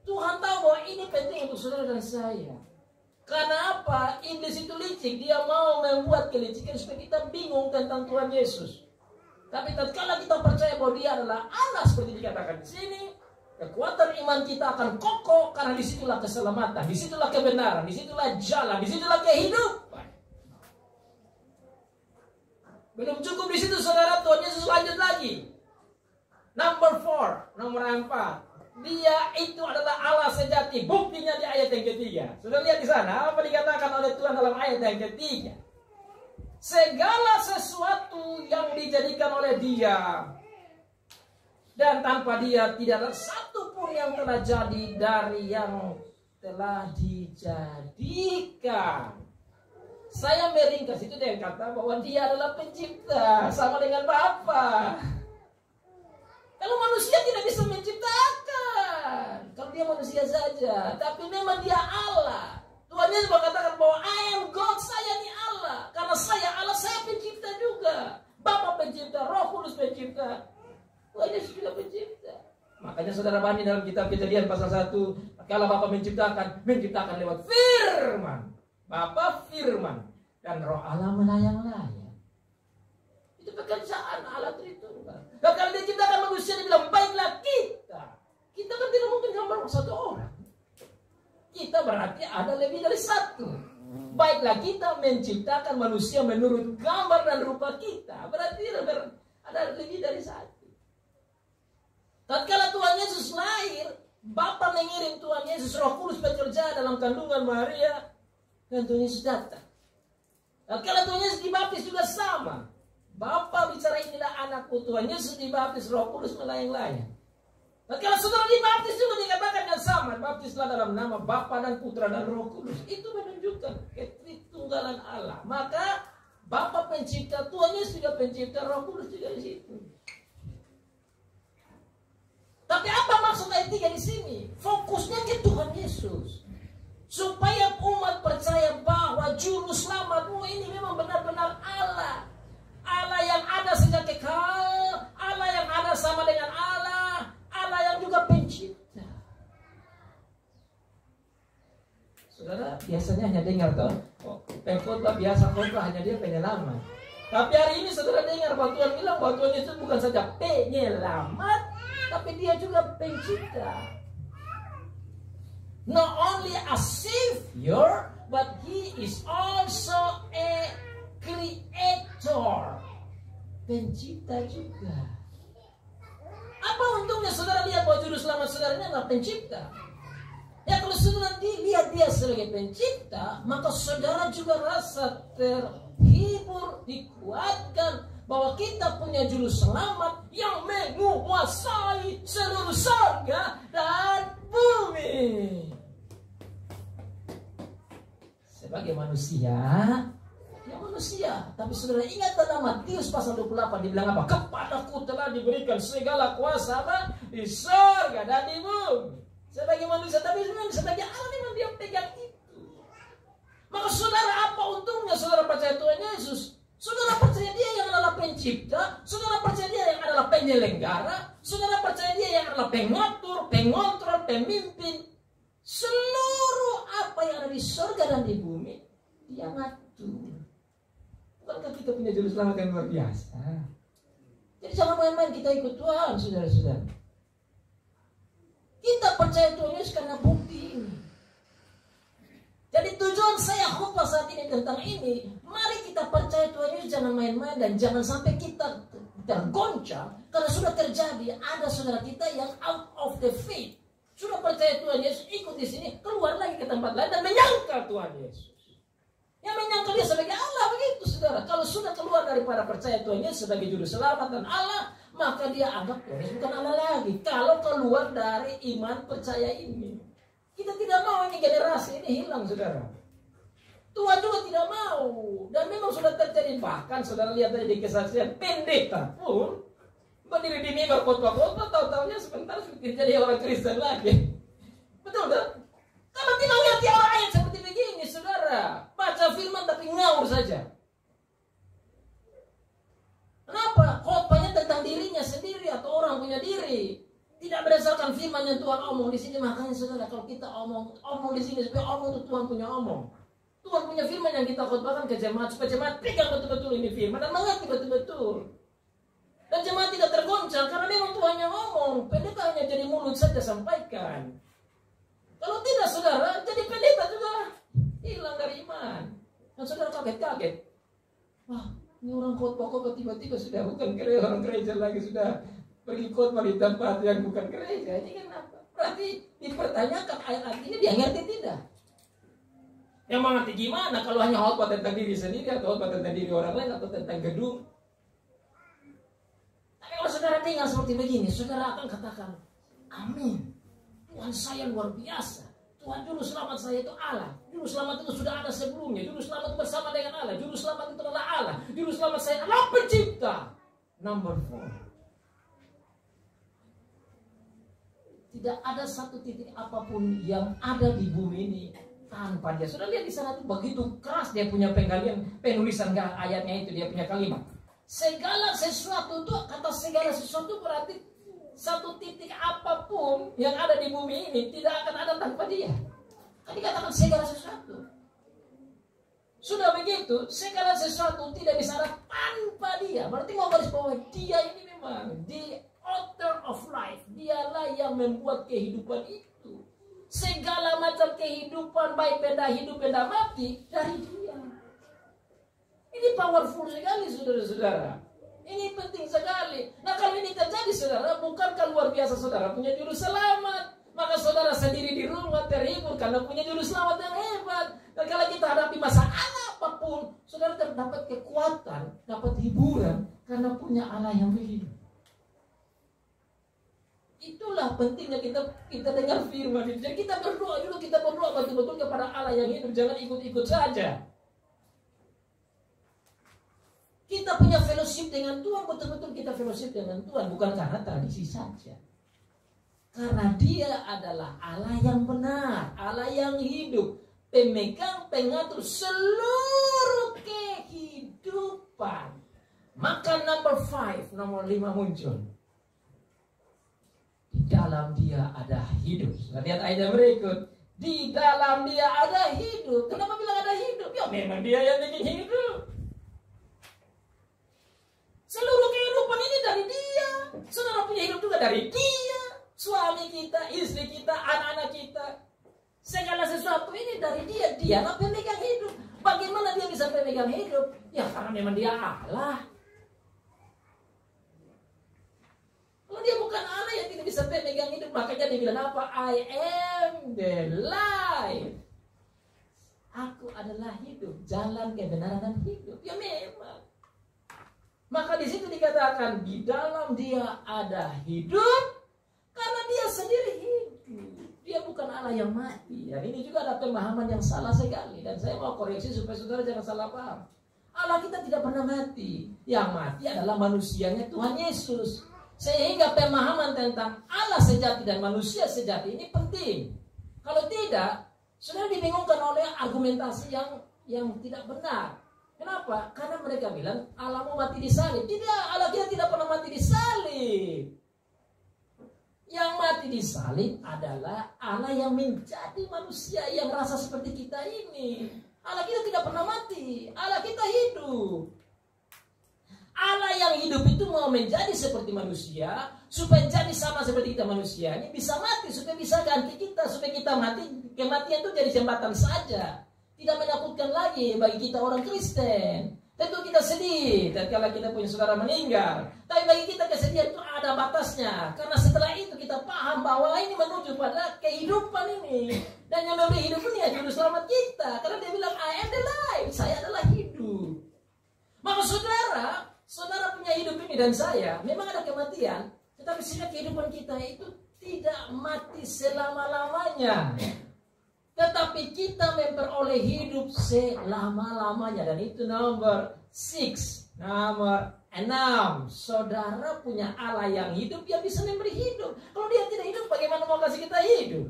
Speaker 1: Tuhan tahu bahwa ini penting untuk saudara dan saya. Karena apa? Iblis itu licik. Dia mau membuat kelicikan supaya kita bingung tentang Tuhan Yesus. Tapi tatkala kita percaya bahwa dia adalah Allah seperti dikatakan di sini, kekuatan iman kita akan kokoh karena disitulah keselamatan, disitulah kebenaran, disitulah jalan, disitulah kehidupan. Belum cukup di situ saudara, Tuhan Yesus lanjut lagi. Number 4, nomor 4. Dia itu adalah Allah sejati. Buktinya di ayat yang ketiga. Sudah lihat di sana apa dikatakan oleh Tuhan dalam ayat yang ketiga. Segala sesuatu yang dijadikan oleh Dia, dan tanpa Dia tidak ada satu pun yang telah jadi dari yang telah dijadikan. Saya meringkas itu dengan kata bahwa Dia adalah pencipta, sama dengan Bapa. Kalau manusia tidak bisa menciptakan, kalau dia manusia saja, tapi memang dia Allah. Tuhan Yesus mengatakan bahwa I am God, saya ini Allah. Karena saya Allah, saya pencipta juga. Bapa pencipta, Roh Kudus pencipta. Tuhan Yesus juga pencipta. Makanya saudara Bani dalam kitab Kejadian pasal 1, kalau Bapa menciptakan lewat firman. Bapa firman dan Roh Allah melayang-layang. Itu pekerjaan Allah Tritunggal. Dan kalau dia ciptakan manusia, dia bilang baiklah kita. Kita kan tidak mungkin gambar satu orang. Kita berarti ada lebih dari satu. Baiklah kita menciptakan manusia menurut gambar dan rupa kita. Berarti ada lebih dari satu. Tatkala Tuhan Yesus lahir, Bapa mengirim Tuhan Yesus, Roh Kudus bekerja dalam kandungan Maria, dan Tuhan Yesus datang. Tatkala Tuhan Yesus dibaptis juga sama. Bapa bicara inilah anakku, Tuhan Yesus dibaptis, Roh Kudus melayang-layang. Tatkala saudara dibaptis juga dikatakan yang sama, baptislah dalam nama Bapa dan Putra dan Roh Kudus. Itu menunjukkan ketritunggalan Allah. Maka Bapa pencipta, Tuhan Yesus juga pencipta, Roh Kudus juga di situ. Tapi apa maksud ayat 3 di sini? Fokusnya ke Tuhan Yesus. Supaya umat percaya bahwa juru selamatmu ini memang benar-benar Allah. Allah yang ada sejak kekal, Allah yang ada sama dengan Allah, Allah yang juga pencipta. Saudara biasanya hanya dengar toh, pengkhotbah biasa khotbah hanya dia penyelamat. Tapi hari ini saudara dengar bahwa Tuhan bilang bahwa Tuhan itu bukan saja penyelamat, tapi dia juga pencipta. Not only a savior, but he is also a creator. Pencipta juga. Apa untungnya saudara lihat bahwa juru selamat saudara ini adalah pencipta? Ya kalau saudara lihat dia sebagai pencipta, maka saudara juga rasa terhibur, dikuatkan bahwa kita punya juru selamat yang menguasai seluruh surga dan bumi. Sebagai manusia, ya manusia. Tapi saudara ingat dalam Matius pasal 28 dibilang apa? Kepadaku telah diberikan segala kuasa apa? Di surga dan di bumi. Sebagai manusia, tapi sebagai Allah memang dia pegang itu. Maka saudara apa untungnya saudara percaya Tuhan Yesus? Saudara percaya dia yang adalah pencipta, saudara percaya dia yang adalah penyelenggara, saudara percaya dia yang adalah pengatur, pengontrol, pemimpin. Seluruh apa yang ada di surga dan di bumi, dia ngatur. Bukankah kita punya juru selamat yang luar biasa? Jadi jangan main-main kita ikut Tuhan, saudara-saudara. Kita percaya Tuhan Yesus karena bukti ini. Jadi tujuan saya khotbah saat ini tentang ini, mari kita percaya Tuhan Yesus, jangan main-main dan jangan sampai kita tergoncang karena sudah terjadi ada saudara kita yang out of the faith. Sudah percaya Tuhan Yesus, ikut di sini, keluar lagi ke tempat lain dan menyangkal Tuhan Yesus. Yang menyangkal dia sebagai Allah, begitu saudara. Kalau sudah keluar daripada percaya Tuhan Yesus sebagai juru selamat dan Allah, maka dia anggap Tuhan Yesus bukan Allah lagi. Kalau keluar dari iman percaya ini, kita tidak mau ini generasi ini hilang, saudara. Tuhan juga tidak mau. Dan memang sudah terjadi, bahkan saudara lihat tadi di kesaksian pendeta pun berdiri di mimbar khotbah-khotbah, tahu-tahunya sebentar seperti jadi orang Kristen lagi. Betul tak? Kalau tidak ngerti orang ayat seperti begini, saudara, baca firman tapi ngawur saja. Kenapa? Khotbahnya tentang dirinya sendiri atau orang punya diri, tidak berdasarkan firman yang Tuhan omong di sini. Makanya saudara, kalau kita omong di sini, supaya omong itu Tuhan punya omong. Tuhan punya firman yang kita khotbahkan ke jemaat, supaya jemaat pegang betul-betul ini firman dan mengerti betul-betul. Dan jemaat tidak tergoncang karena memang Tuhan yang ngomong. Pendeta hanya jadi mulut saja sampaikan. Kalau tidak saudara, jadi pendeta juga hilang dari iman. Dan saudara kaget-kaget. Wah, ini orang khotbah tiba-tiba sudah bukan orang gereja lagi, sudah pergi khotbah di tempat yang bukan gereja. Ini kenapa? Berarti dipertanyakan ayat ini dia ngerti tidak? Yang mengerti gimana kalau hanya khotbah tentang diri sendiri atau khotbah tentang diri orang lain atau tentang gedung? Kalau saudara tinggal seperti begini, saudara akan katakan, amin. Tuhan saya luar biasa. Tuhan juru selamat saya itu Allah. Juru selamat itu sudah ada sebelumnya. Juru selamat itu bersama dengan Allah. Juru selamat itu adalah Allah. Juru selamat saya adalah pencipta. Number 4. Tidak ada satu titik apapun yang ada di bumi ini tanpa dia. Sudah lihat di sana tuh begitu keras dia punya penggalian penulisan ayatnya itu, dia punya kalimat. Segala sesuatu itu, kata segala sesuatu berarti satu titik apapun yang ada di bumi ini tidak akan ada tanpa dia. Kan dikatakan segala sesuatu. Sudah begitu, segala sesuatu tidak bisa ada tanpa dia. Berarti mau garis bawah, dia ini memang the author of life. Dialah yang membuat kehidupan itu. Segala macam kehidupan, baik benda hidup, benda mati, dari dia. Ini powerful sekali, saudara-saudara. Ini penting sekali. Nah, kalau ini terjadi, saudara, bukankah luar biasa saudara punya juru selamat? Maka saudara sendiri di rumah terhibur karena punya juru selamat yang hebat. Dan kalau kita hadapi masalah apapun, saudara terdapat kekuatan, dapat hiburan karena punya Allah yang begini. Itulah pentingnya kita dengar firman itu. Jadi kita berdoa dulu, kita berdoa betul-betul kepada Allah yang hidup, jangan ikut-ikut saja. Kita punya fellowship dengan Tuhan, betul-betul kita fellowship dengan Tuhan, bukan karena tradisi saja. Karena Dia adalah Allah yang benar, Allah yang hidup, pemegang, pengatur seluruh kehidupan. Maka nomor 5 muncul. Di dalam Dia ada hidup. Lihat ayat berikut. Di dalam Dia ada hidup. Kenapa bilang ada hidup? Ya memang Dia yang bikin hidup. Seluruh kehidupan ini dari Dia. Saudara punya hidup juga dari Dia. Suami kita, istri kita, anak-anak kita. Segala sesuatu ini dari Dia. Dialah pemegang hidup. Bagaimana Dia bisa pemegang hidup? Ya karena memang Dia Allah. Kalau Dia bukan Allah yang tidak bisa pemegang hidup, makanya Dia bilang apa? I am the life. Aku adalah hidup, jalan kebenaran dan hidup. Ya memang. Maka di situ dikatakan di dalam Dia ada hidup karena Dia sendiri hidup. Dia bukan Allah yang mati. Dan ini juga ada pemahaman yang salah sekali. Dan saya mau koreksi supaya saudara jangan salah paham. Allah kita tidak pernah mati. Yang mati adalah manusianya Tuhan Yesus. Sehingga pemahaman tentang Allah sejati dan manusia sejati ini penting. Kalau tidak, saudara dibingungkan oleh argumentasi yang tidak benar. Kenapa? Karena mereka bilang Allahmu mati di salib. Tidak, Allah kita tidak pernah mati di salib. Yang mati di salib adalah Allah yang menjadi manusia yang rasa seperti kita ini. Allah kita tidak pernah mati. Allah kita hidup. Allah yang hidup itu mau menjadi seperti manusia supaya jadi sama seperti kita manusia. Ini bisa mati supaya bisa ganti kita, supaya kita mati. Kematian itu jadi jembatan saja. Tidak menakutkan lagi bagi kita orang Kristen. Tentu kita sedih kalau kita punya saudara meninggal. Tapi bagi kita kesedihan itu ada batasnya. Karena setelah itu kita paham bahwa ini menuju pada kehidupan ini. Dan yang memberi hidup ini ya juru selamat kita. Karena Dia bilang I am the life. Saya adalah hidup. Maka saudara punya hidup ini dan saya. Memang ada kematian. Tetapi sehingga kehidupan kita itu tidak mati selama-lamanya. Tetapi kita memperoleh hidup selama-lamanya. Dan itu nomor 6. Nomor 6. Saudara punya Allah yang hidup, Dia bisa memberi hidup. Kalau Dia tidak hidup, bagaimana mau kasih kita hidup?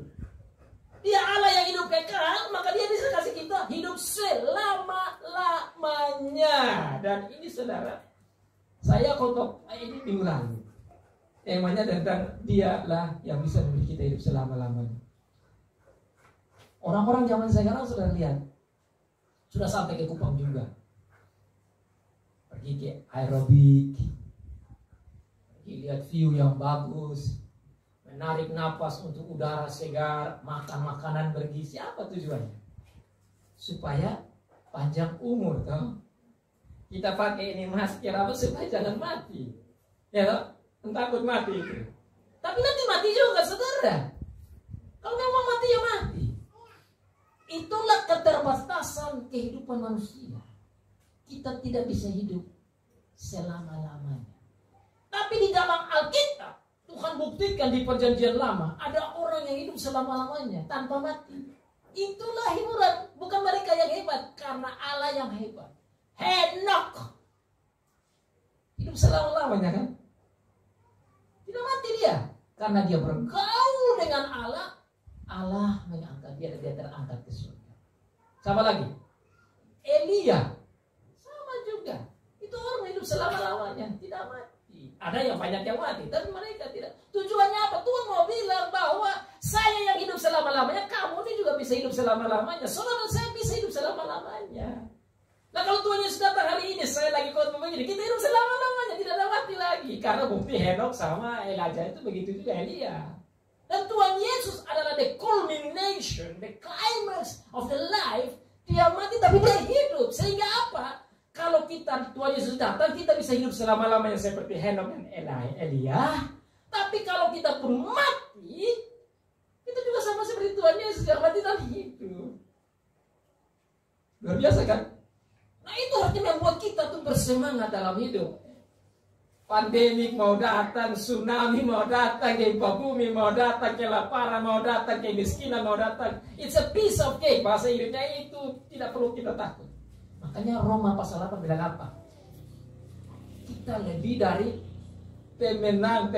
Speaker 1: Dia Allah yang hidup kekal, maka Dia bisa kasih kita hidup selama-lamanya. Dan ini saudara, saya khotbah ini minggu lalu. Temanya tentang Dialah yang bisa memberi kita hidup selama-lamanya. Orang-orang zaman sekarang sudah lihat, sudah sampai ke Kupang juga, pergi ke aerobik, pergi lihat view yang bagus, menarik napas untuk udara segar, makan makanan bergizi. Apa tujuannya? Supaya panjang umur, toh. Kita pakai ini masker apa supaya jangan mati, ya toh? Takut mati itu. Tapi nanti mati juga saudara. Kalau nggak mau mati ya mati. Itulah keterbatasan kehidupan manusia. Kita tidak bisa hidup selama-lamanya. Tapi di dalam Alkitab, Tuhan buktikan di perjanjian lama, ada orang yang hidup selama-lamanya tanpa mati. Itulah hiburan. Bukan mereka yang hebat, karena Allah yang hebat. Henok hidup selama-lamanya kan? Tidak mati dia. Karena dia bergaul dengan Allah. Allah mengangkat dia dan dia terangkat ke surga. Sama lagi Elia, sama juga. Itu orang hidup selama-lamanya, tidak mati. Ada yang banyak yang mati, tapi mereka tidak. Tujuannya apa? Tuhan mau bilang bahwa saya yang hidup selama-lamanya, kamu ini juga bisa hidup selama-lamanya. Saudara saya bisa hidup selama-lamanya. Nah kalau Tuhan Yesus datang hari ini, saya lagi khotbah begini, kita hidup selama-lamanya, tidak ada mati lagi. Karena bukti Henok sama Elijah itu begitu juga Elia. Dan Tuhan Yesus adalah the culmination, the climax of the life. Dia mati tapi dia hidup. Sehingga apa? Kalau kita Tuhan Yesus datang, kita bisa hidup selama-lamanya seperti Henok dan Elia. Tapi kalau kita pun mati, itu juga sama seperti Tuhan Yesus yang mati dan hidup. Luar biasa kan? Nah itu artinya membuat kita tuh bersemangat dalam hidup. Pandemik mau datang, tsunami mau datang, gempa bumi mau datang, kelaparan mau datang, kemiskinan mau datang. It's a piece of cake. Bahasa hidupnya itu tidak perlu kita takut. Makanya Roma pasal 8 bilang apa? Kita lebih dari pemenang,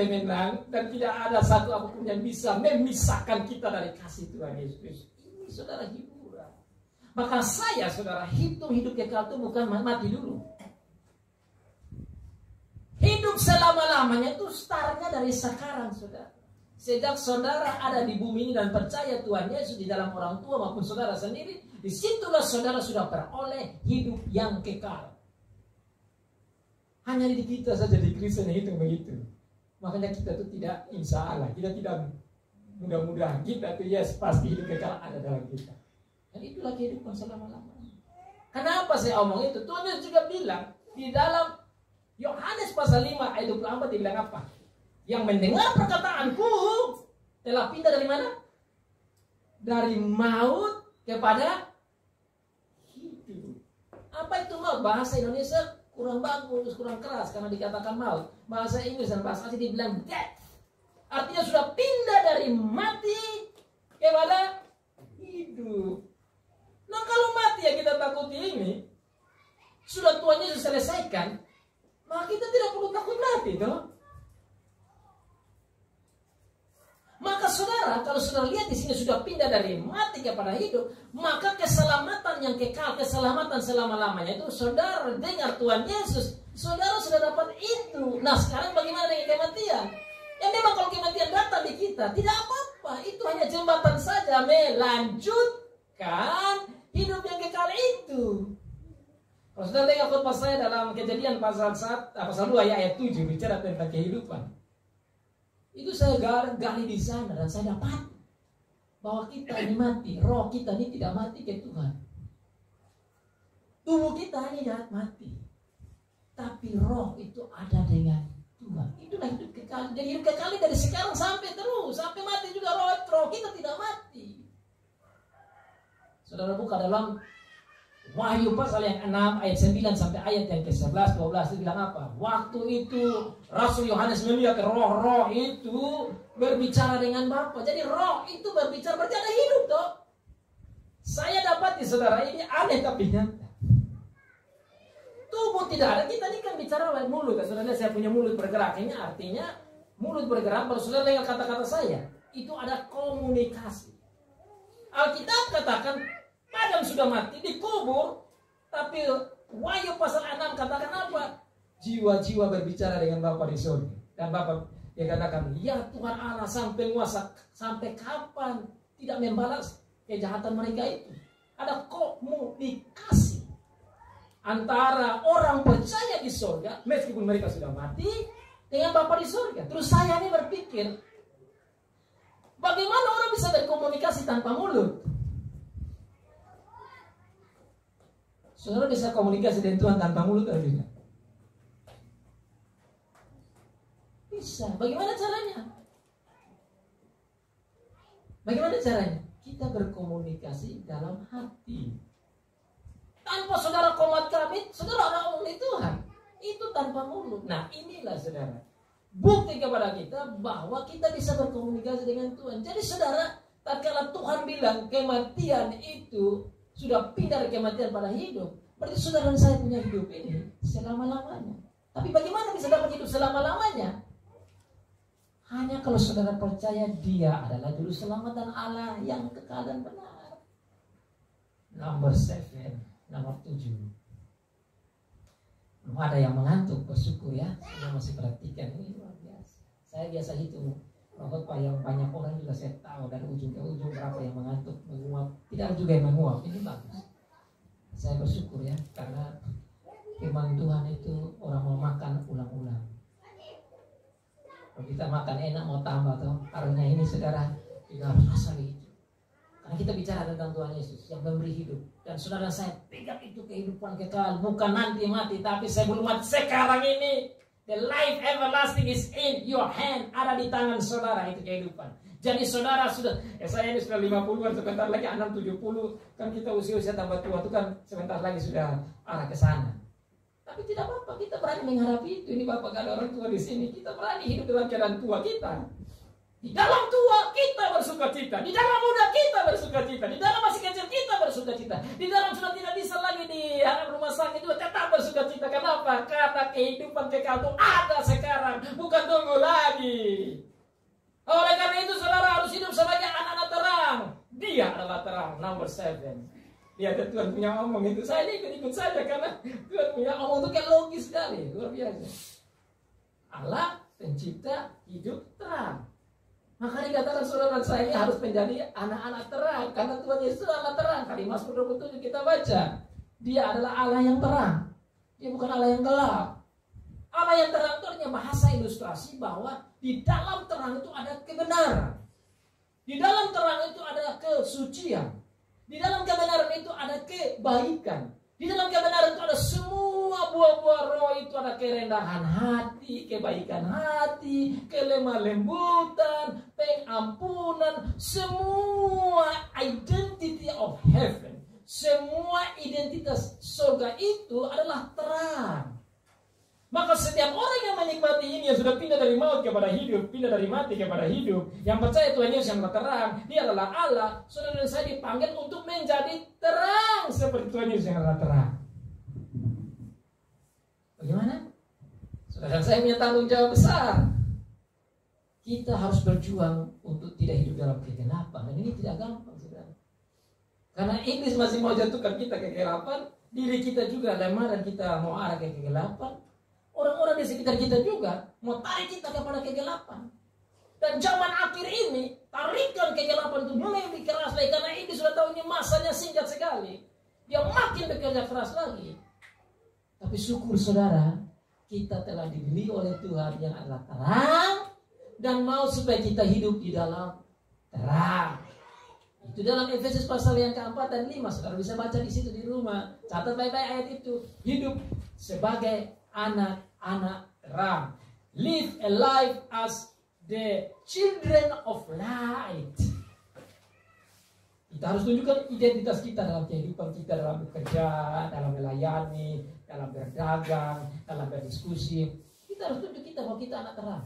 Speaker 1: dan tidak ada satu apapun yang bisa memisahkan kita dari kasih Tuhan Yesus. Ini saudara hiburan. Maka saudara, hitung hidup kekal itu bukan mati dulu. Hidup selama-lamanya itu startnya dari sekarang, saudara. Sejak saudara ada di bumi ini dan percaya Tuhan Yesus di dalam orang tua maupun saudara sendiri, disitulah saudara sudah peroleh hidup yang kekal. Hanya di kita saja di Kristen yang hitung begitu. Makanya kita itu tidak, insya Allah, kita tidak mudah-mudahan kita itu pasti hidup kekal ada dalam kita. Dan itulah kehidupan selama-lamanya. Kenapa saya omong itu? Tuhan Yesus juga bilang di dalam Yohanes pasal 5 ayat 24 dia bilang apa? Yang mendengar perkataanku telah pindah dari mana? Dari maut kepada hidup. Apa itu maut? Bahasa Indonesia kurang bagus, kurang keras karena dikatakan maut. Bahasa Inggris dan bahasa asli dibilang death. Artinya sudah pindah dari mati kepada hidup. Nah kalau mati yang kita takuti ini sudah Tuhan Yesus selesaikan, maka kita tidak perlu takut mati, toh. Maka saudara, kalau saudara lihat di sini sudah pindah dari mati kepada hidup, maka keselamatan yang kekal, keselamatan selama-lamanya itu saudara dengar Tuhan Yesus, saudara sudah dapat itu. Nah sekarang bagaimana dengan kematian? Ya memang kalau kematian datang di kita, tidak apa-apa, itu hanya jembatan saja melanjutkan hidup yang kekal itu. Kalau saudara dengar khotbah saya dalam Kejadian pasal 2 ayat 7 bicara tentang kehidupan. Itu saya gali di sana dan saya dapat bahwa kita ini mati, roh kita ini tidak mati ke Tuhan. Tubuh kita ini tidak mati, tapi roh itu ada dengan Tuhan. Itulah hidup kekal. Jadi hidup kekal dari sekarang sampai terus, sampai mati juga roh kita tidak mati. Saudara buka dalam Wahyu pasal yang 6 ayat 9 sampai ayat yang ke-11, 12 itu bilang apa? Waktu itu Rasul Yohanes melihat roh-roh itu berbicara dengan Bapa. Jadi roh itu berbicara, berarti ada hidup toh. Saya dapat di saudara ini aneh tapi nyata. Tubuh tidak ada, kita ini kan bicara lewat mulut. Saudara saya punya mulut bergerak, ini artinya mulut bergerak, baru saudara dengar kata-kata saya. Itu ada komunikasi. Alkitab katakan Adam sudah mati, dikubur. Tapi Wahyu pasal 6 katakan apa? Jiwa-jiwa berbicara dengan Bapa di surga. Dan Bapa dia katakan, ya Tuhan Allah sang penguasa, sampai kapan tidak membalas kejahatan mereka itu? Ada komunikasi antara orang percaya di surga, meskipun mereka sudah mati, dengan Bapa di surga. Terus saya ini berpikir, bagaimana orang bisa berkomunikasi tanpa mulut? Saudara bisa komunikasi dengan Tuhan tanpa mulut atau tidak? Bisa. Bagaimana caranya? Bagaimana caranya? Kita berkomunikasi dalam hati. Tanpa saudara komat kami, saudara orang oleh Tuhan. Itu tanpa mulut. Nah inilah saudara, bukti kepada kita bahwa kita bisa berkomunikasi dengan Tuhan. Jadi saudara, tatkala Tuhan bilang kematian itu sudah pindah dari kematian pada hidup, berarti saudara dan saya punya hidup ini selama-lamanya. Tapi bagaimana bisa dapat hidup selama-lamanya? Hanya kalau saudara percaya Dia adalah juru selamat dan Allah yang kekal dan benar. Nomor 7, nomor 7. Belum ada yang mengantuk, bersyukur ya. Saya masih perhatikan, ini luar biasa. Saya biasa hitung khotbah yang banyak orang juga saya tahu dari ujung ke ujung berapa yang mengantuk, menguap. Tidak ada juga yang menguap, ini bagus. Saya bersyukur ya, karena firman Tuhan itu orang mau makan ulang-ulang. Kalau kita makan enak mau tambah tuh, karena ini saudara juga harus rasa begitu. Karena kita bicara tentang Tuhan Yesus yang memberi hidup. Dan saudara saya pegang itu kehidupan kekal, bukan nanti mati, tapi saya belum mati sekarang ini. The life everlasting is in your hand. Ada di tangan saudara itu kehidupan. Jadi saudara sudah, saya ini sudah 50-an, sebentar lagi 6-70. Kan kita usia-usia tambah tua itu kan sebentar lagi sudah arah ke sana. Tapi tidak apa-apa, kita berani menghadapi itu. Ini Bapak gak ada orang tua di sini. Kita berani hidup dalam keadaan tua kita. Di dalam tua kita bersuka cita, di dalam muda kita bersuka cita, di dalam masih kecil kita bersuka cita, di dalam sudah tidak bisa lagi pemeliharaan rumah sakit juga tetap bersuka cita. Kenapa? Karena kehidupan kekal itu ada sekarang, bukan tunggu lagi. Oleh karena itu saudara harus hidup sebagai anak-anak terang. Dia adalah terang, nomor 7. Lihat Tuhan punya omong itu. Saya ini ikut-ikut saja karena Tuhan punya omong itu kayak logis sekali, luar biasa. Allah pencipta hidup terang. Maka dikatakan saudara saya ini harus menjadi anak-anak terang. Karena Tuhan Yesus adalah terang. Kali Mazmur 27 kita baca. Dia adalah Allah yang terang. Dia bukan Allah yang gelap. Allah yang terang itu artinya bahasa ilustrasi bahwa di dalam terang itu ada kebenaran. Di dalam terang itu ada kesucian. Di dalam kebenaran itu ada kebaikan. Di dalam kebenaran itu ada semua buah-buah roh itu, ada kerendahan hati, kebaikan hati, kelemah lembutan, pengampunan, semua identity of heaven, semua identitas surga itu adalah terang. Maka setiap orang yang menikmati ini, yang sudah pindah dari maut kepada hidup, pindah dari mati kepada hidup, yang percaya Tuhan Yesus yang terang, dia adalah Allah. Saudara dan saya dipanggil untuk menjadi terang seperti Tuhan Yesus yang adalah terang. Bagaimana? Saudara dan saya punya tanggung jawab besar. Kita harus berjuang untuk tidak hidup dalam kegelapan. Dan ini tidak gampang, saudara. Karena iblis masih mau jatuhkan kita ke kegelapan, diri kita juga lemah dan kita mau arah ke kegelapan. Orang-orang di sekitar kita juga mau tarik kita kepada kegelapan. Dan zaman akhir ini, tarikan kegelapan itu mulai lebih keras lagi. Karena ini sudah tahu ini masanya singkat sekali. Dia makin bekerja keras lagi. Tapi syukur saudara, kita telah dibeli oleh Tuhan yang adalah terang. Dan mau supaya kita hidup di dalam terang. Itu dalam Efesus pasal yang keempat dan 5. Saudara bisa baca di situ di rumah. Catat baik-baik ayat itu. Hidup sebagai anak-anak terang. Live a life as the children of light. Kita harus tunjukkan identitas kita dalam kehidupan kita, dalam bekerja, dalam melayani, dalam berdagang, dalam berdiskusi. Kita harus tunjuk kita bahwa kita anak terang.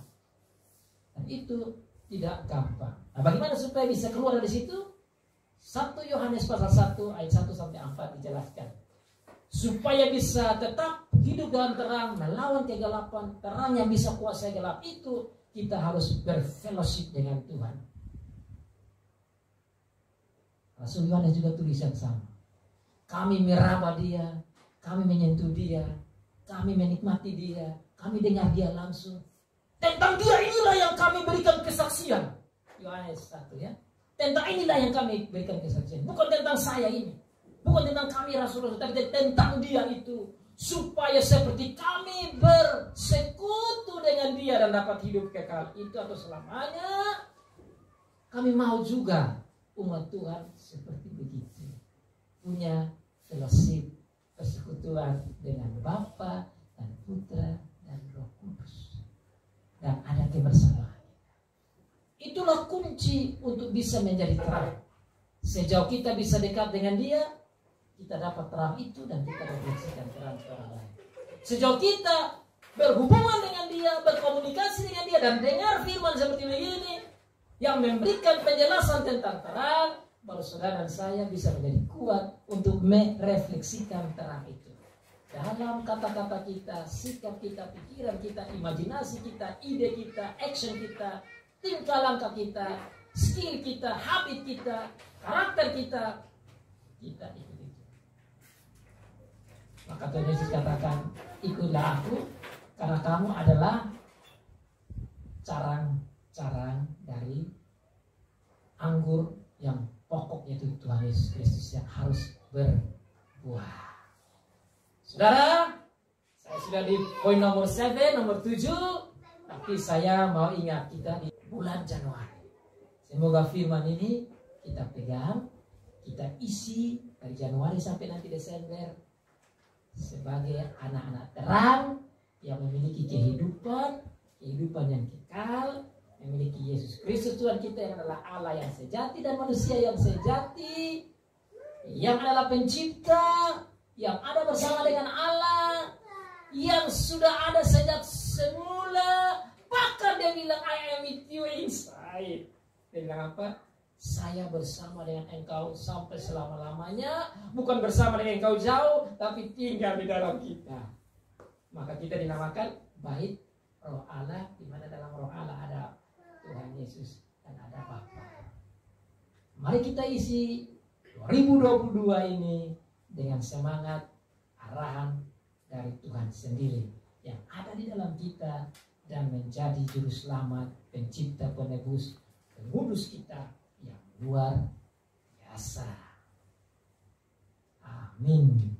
Speaker 1: Dan itu tidak gampang. Nah, bagaimana supaya bisa keluar dari situ? 1 Yohanes pasal 1 ayat 1 sampai 4 dijelaskan. Supaya bisa tetap hidup dalam terang, melawan kegelapan, terang yang bisa kuasai gelap itu, kita harus berfellowship dengan Tuhan. Rasul Yohanes juga tulis yang sama. Kami meraba dia, kami menyentuh dia, kami menikmati dia, kami dengar dia langsung. Tentang dia inilah yang kami berikan kesaksian. Yohanes 1 ya. Tentang inilah yang kami berikan kesaksian. Bukan tentang saya ini. Bukan tentang kami rasul-rasul, tapi tentang dia itu. Supaya seperti kami bersekutu dengan dia dan dapat hidup kekal itu atau selamanya. Kami mau juga umat Tuhan seperti begitu. Punya fellowship, persekutuan dengan Bapa dan Putra dan Roh Kudus. Dan ada kebersamaan. Itulah kunci untuk bisa menjadi terang. Sejauh kita bisa dekat dengan dia, kita dapat terang itu dan kita refleksikan terang ke orang lain. Sejauh kita berhubungan dengan dia, berkomunikasi dengan dia dan dengar firman seperti begini yang memberikan penjelasan tentang terang, baru saudara dan saya bisa menjadi kuat untuk merefleksikan terang itu. Dalam kata-kata kita, sikap kita, pikiran kita, imajinasi kita, ide kita, action kita, tingkah langkah kita, skill kita, habit kita, karakter kita, kita ikuti. Maka Tuhan Yesus katakan, ikutlah aku, karena kamu adalah carang-carang dari anggur yang pokok, yaitu Tuhan Yesus Kristus yang harus berbuah. Saudara, saya sudah di poin nomor 7, nomor 7, tapi saya mau ingat kita di bulan Januari. Semoga firman ini kita pegang, kita isi dari Januari sampai nanti Desember sebagai anak-anak terang yang memiliki kehidupan yang kekal, memiliki Yesus Kristus Tuhan kita yang adalah Allah yang sejati dan manusia yang sejati, yang adalah pencipta, yang ada bersama dengan Allah, yang sudah ada sejak semula. Bahkan dia bilang, I am with you inside. Dia bilang apa? saya bersama dengan engkau sampai selama-lamanya, bukan bersama dengan engkau jauh, tapi tinggal di dalam kita. Maka kita dinamakan bait Roh Allah, di mana dalam Roh Allah ada Tuhan Yesus dan ada Bapa. Mari kita isi 2022 ini dengan semangat arahan dari Tuhan sendiri yang ada di dalam kita dan menjadi juru selamat, pencipta, penebus, pengudus kita yang luar biasa. Amin.